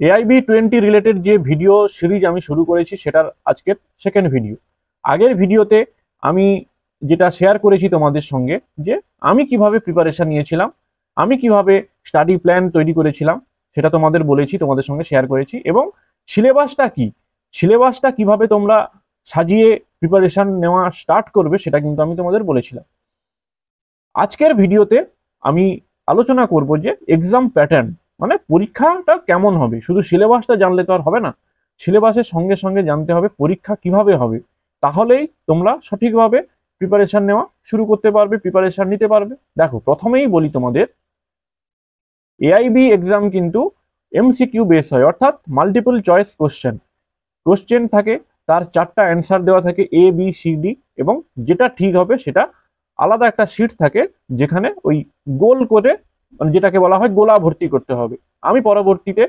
AIB 20 related যে video series আমি শুরু করেছি সেটার আজকের সেকেন্ড ভিডিও। আগের ভিডিওতে আমি যেটা শেয়ার করেছি তোমাদের সঙ্গে যে আমি কিভাবে প্রিপারেশন নিয়েছিলাম, আমি কিভাবে স্টাডি প্ল্যান তৈরি করেছিলাম সেটা তোমাদের বলেছি, তোমাদের সঙ্গে শেয়ার করেছি। এবং সিলেবাসটা কিভাবে তোমরা সাজিয়ে প্রিপারেশন নেওয়া স্টার্ট করবে সেটা কিন্তু আমি তোমাদের বলেছিলাম। আজকের ভিডিওতে আমি আলোচনা করব যে এক্সাম প্যাটার্ন, মানে পরীক্ষাটা কেমন হবে। শুধু সিলেবাসটা জানলে তো আর হবে না, সিলেবাসের সঙ্গে সঙ্গে জানতে হবে পরীক্ষা কিভাবে হবে, তাহলেই তোমরা সঠিকভাবে প্রিপারেশন নেওয়া শুরু করতে পারবে, প্রিপারেশন নিতে পারবে। দেখো, প্রথমেই বলি তোমাদের, AIB এক্সাম কিন্তু MCQ বেস হয়, অর্থাৎ মাল্টিপল চয়েস কোশ্চেন থাকে, তার 4টা অ্যান্সার দেওয়া থাকে ABCD, এবং যেটা ঠিক হবে সেটা আলাদা একটা শিট থাকে যেখানে ওই গোল করে, মানে যেটাকে বলা হয় গোলা ভর্তি করতে হবে। আমি পরবর্তীতে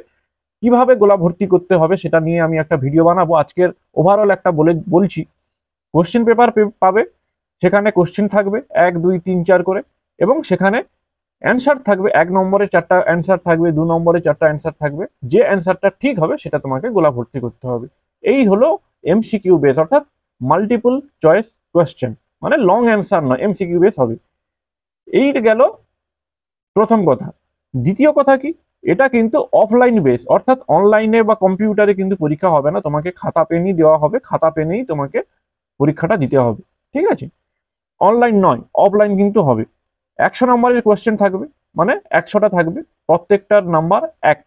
কিভাবে গোলা ভর্তি করতে হবে সেটা নিয়ে আমি একটা ভিডিও বানাবো। আজকের ওভারঅল একটা বলছি। কোশ্চেন পেপার পাবে, সেখানে কোশ্চেন থাকবে 1 2 3 4 করে, এবং সেখানে অ্যান্সার থাকবে। 1 নম্বরে 4টা অ্যান্সার থাকবে, 2 নম্বরে 4টা অ্যান্সার থাকবে। যে অ্যান্সারটা ঠিক হবে সেটা তোমাকে গোলা ভর্তি করতে হবে। এই হলো MCQ বেস, অর্থাৎ মাল্টিপল চয়েস কোয়েশ্চেন, মানে লং অ্যান্সার নয়, MCQ বেস হবে। এই গেল প্রথম কথা। দ্বিতীয় কথা কি, এটা কিন্তু অফলাইন বেস, অর্থাৎ অনলাইনে বা কম্পিউটারে কিন্তু পরীক্ষা হবে না, তোমাকে খাতা পেনই দেওয়া হবে, খাতা পেনেই তোমাকে পরীক্ষাটা দিতে হবে। ঠিক আছে, অনলাইন নয়, অফলাইন কিন্তু হবে। 100 নম্বরের কোয়েশ্চেন থাকবে, মানে 100টা থাকবে, প্রত্যেকটার নাম্বার 1।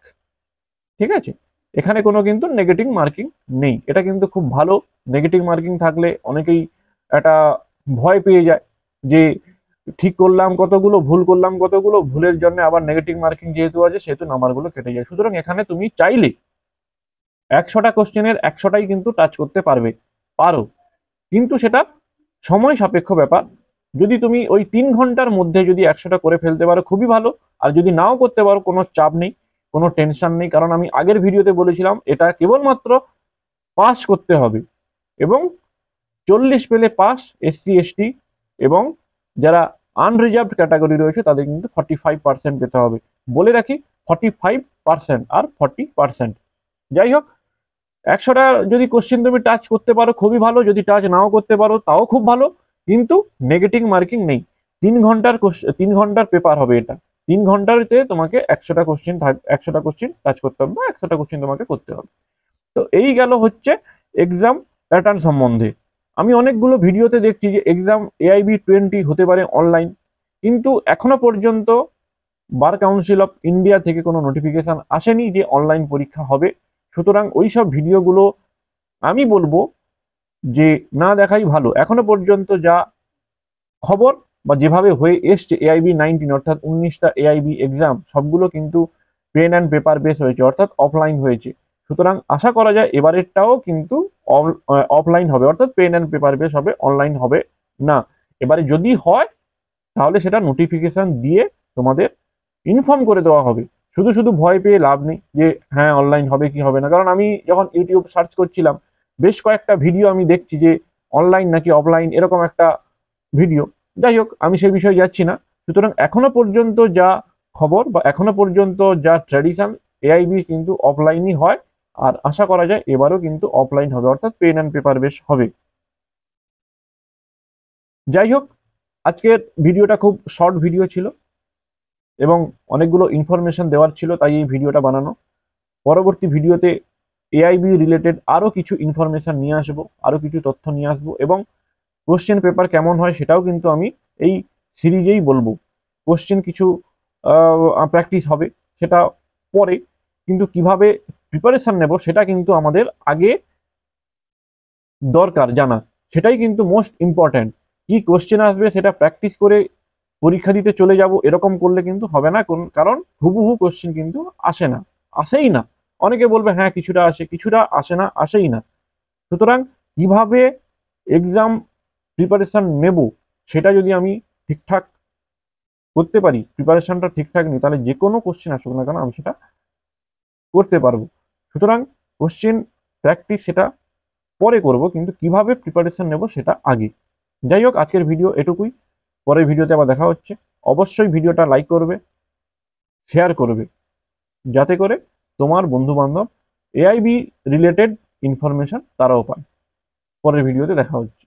ঠিক আছে, এখানে কোনো কিন্তু নেগেটিভ মার্কিং নেই, এটা কিন্তু খুব ভালো। নেগেটিভ মার্কিং থাকলে অনেকেই একটা ভয় পেয়ে যায় যে ঠিক করলাম কতগুলো, ভুল করলাম কতগুলো, ভুলের জন্য আবার নেগেটিভ মার্কিং যেহেতু আছে সেহেতু নাম্বারগুলো কেটে যায়। সুতরাং এখানে তুমি চাইলে 100টা কোশ্চেনের 100টাই কিন্তু টাচ করতে পারো, কিন্তু সেটা সময় সাপেক্ষ ব্যাপার। যদি তুমি ওই 3 ঘন্টার মধ্যে যদি 100টা করে ফেলতে পারো খুবই ভালো, আর যদি নাও করতে পারো কোনো চাপ নেই, কোনো টেনশন নেই। কারণ আমি আগের ভিডিওতে বলেছিলাম এটা কেবলমাত্র পাস করতে হবে, এবং 40 পেলে পাস, SC ST এবং যারা আনরিজার্ভড ক্যাটাগরি রয়েছে তাদের কিন্তু 45% পেতে হবে। বলে রাখি, 45% আর 40%। যাই হোক, 100টা যদি কোশ্চেন তুমি টাচ করতে পারো খুবই ভালো, যদি টাচ নাও করতে পারো তাও খুব ভালো, কিন্তু নেগেটিভ মার্কিং নেই। 3 ঘন্টার পেপার হবে এটা। 3 ঘন্টাতে তোমাকে 100টা কোশ্চেন টাচ করতে হবে, বা 100টা কোশ্চেন তোমাকে করতে হবে। তো এই গেল হচ্ছে এক্সাম প্যাটার্ন সম্বন্ধে। আমি অনেকগুলো ভিডিওতে দেখছি যে এক্সাম AIB 20 হতে পারে অনলাইন, কিন্তু এখনো পর্যন্ত বার কাউন্সিল অফ ইন্ডিয়া থেকে কোনো নোটিফিকেশন আসেনি যে অনলাইন পরীক্ষা হবে। সুতরাং ওই সব ভিডিওগুলো আমি বলবো যে না দেখাই ভালো। এখনো পর্যন্ত যা খবর বা যেভাবে হয়ে এসছে AIB 19, অর্থাৎ 19টা AIB এক্সাম সবগুলো কিন্তু পেন অ্যান্ড পেপার বেস হয়েছে, অর্থাৎ অফলাইন হয়েছে। সুতরাং আশা করা যায় এবারেরটাও কিন্তু অফলাইন হবে, অর্থাৎ পেন অ্যান্ড পেপার বেস হবে, অনলাইন হবে না। এবারে যদি হয় তাহলে সেটা নোটিফিকেশন দিয়ে তোমাদের ইনফর্ম করে দেওয়া হবে। শুধু শুধু ভয় পেয়ে লাভ নেই যে হ্যাঁ অনলাইন হবে কি হবে না। কারণ আমি যখন ইউটিউব সার্চ করছিলাম, বেশ কয়েকটা ভিডিও আমি দেখছি যে অনলাইন নাকি অফলাইন, এরকম একটা ভিডিও। যাই হোক, আমি সেই বিষয়ে যাচ্ছি না। সুতরাং এখনো পর্যন্ত যা খবর বা এখনো পর্যন্ত যা ট্র্যাডিশন, AIB কিন্তু অফলাইনই হয়, আর আশা করা যায় এবারও কিন্তু অফলাইন হবে, অর্থাৎ পেন অ্যান্ড পেপার বেস হবে। যাই হোক, আজকের ভিডিওটা খুব শর্ট ভিডিও ছিল এবং অনেকগুলো ইনফরমেশন দেওয়ার ছিল, তাই এই ভিডিওটা বানানো। পরবর্তী ভিডিওতে AIB রিলেটেড আরও কিছু ইনফরমেশন নিয়ে আসবো, আরও কিছু তথ্য নিয়ে আসবো, এবং কোশ্চেন পেপার কেমন হয় সেটাও কিন্তু আমি এই সিরিজেই বলবো। কোশ্চেন কিছু প্র্যাকটিস হবে সেটা পরে, কিন্তু কিভাবে প্রিপারেশন নেব সেটা কিন্তু আমাদের আগে দরকার জানা। সেটাই কিন্তু মোস্ট ইম্পর্ট্যান্ট। কি কোশ্চেন আসবে সেটা প্র্যাকটিস করে পরীক্ষা দিতে চলে যাব, এরকম করলে কিন্তু হবে না। কারণ হুবহু কোশ্চেন কিন্তু আসে না, আসেই না। অনেকে বলবে হ্যাঁ কিছুটা আসে, কিছুটা আসে না, আসেই না। সুতরাং কিভাবে এক্সাম প্রিপারেশন নেব সেটা যদি আমি ঠিকঠাক করতে পারি, প্রিপারেশনটা ঠিকঠাক নিই, তাহলে যে কোনো কোশ্চেন আসুক না কেন আমি সেটা করতে পারবো। সুতরাং কোশ্চেন প্র্যাকটিস সেটা পরে করব, কিন্তু কিভাবে প্রিপারেশন নেব সেটা আগে। যাই হোক, আজকের ভিডিও এটুকুই। পরের ভিডিওতে আবার দেখা হচ্ছে। অবশ্যই ভিডিওটা লাইক করবে, শেয়ার করবে, যাতে করে তোমার বন্ধু বান্ধব এআইবি রিলেটেড ইনফরমেশন তারাও পায়। পরের ভিডিওতে দেখা হচ্ছে।